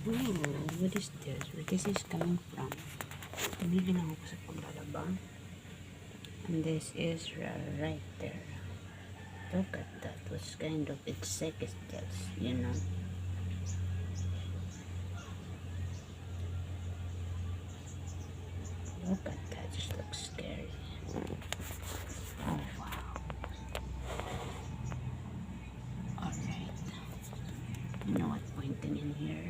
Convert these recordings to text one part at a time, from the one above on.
Oh, what is this? Where this is coming from? Pumili lang ako sa paglalaba. And this is right there. Look at that. Was kind of insect is this, you know. Look at that. Just looks scary. Oh, wow. Alright. You know what? Pointing in here.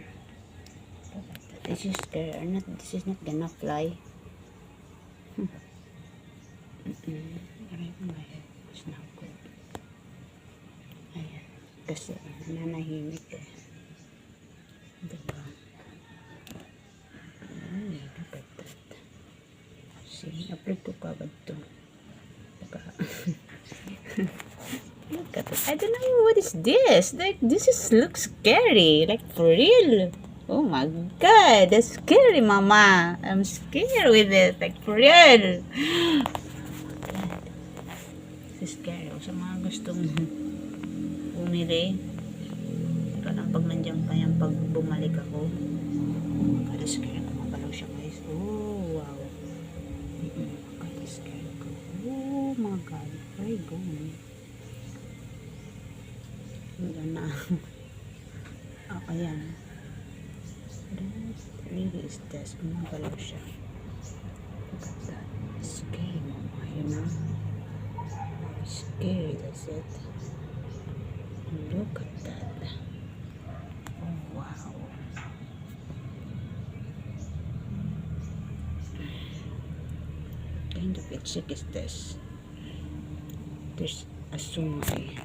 Look at that. This is scary. Or not, this is not gonna fly. Alright, my head was not good. Ayan. Kasi nanahimik eh. Diba? Ay, look at that. See, upload ko kagad to. Look at it. I don't know what is this. Like, this is looks scary. Like, for real. Oh my god, that's scary, mama. I'm scared with it. Like, for real. This is scary. O sa mga gustong bumili, ito lang pag nandiyan pa yan, pag bumalik ako. Oh my god, scary. Kumagalaw siya, guys. Oh, wow. God, scary ko. Oh my god. Where are you going? Wala na. Ayan. That really is this. Gumagalaw siya. Look at that. Scary, mama, you know? Scary, that's it. Look at that. Oh, wow. What kind of insect is this? There's a sungay.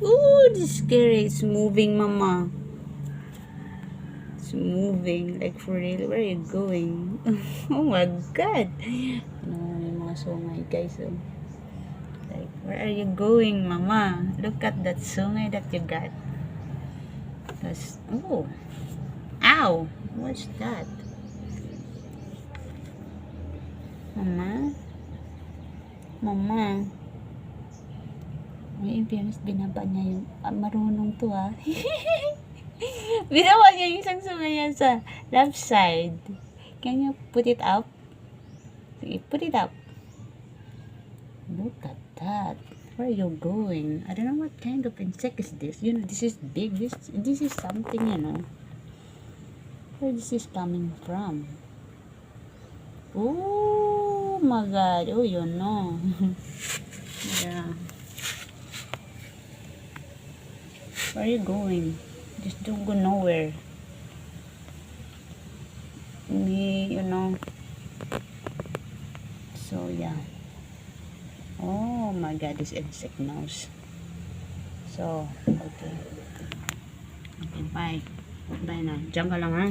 Ooh, this is scary. It's moving, mama. It's moving. Like, for real. Where are you going? Oh my god. Ano yung mga sungay, guys. Oh. Like, where are you going, mama? Look at that sungay that you got. That's, oh. Ow. What's that? Mama? Mama? May impiyans, binaba niya yung, marunong to ha. Binaba niya yung isang sungay yan sa left side. Can you put it up? Sige, put it up. Look at that. Where are you going? I don't know what kind of insect is this. You know, this is big. This is something, you know. Where this is coming from? Oh my god. Oh, you know. Yeah. Where are you going? Just don't go nowhere. Me, you know. So, yeah. Oh my god, this insect nose. So, okay. Okay, bye. Bye na. Diyan ka lang ha.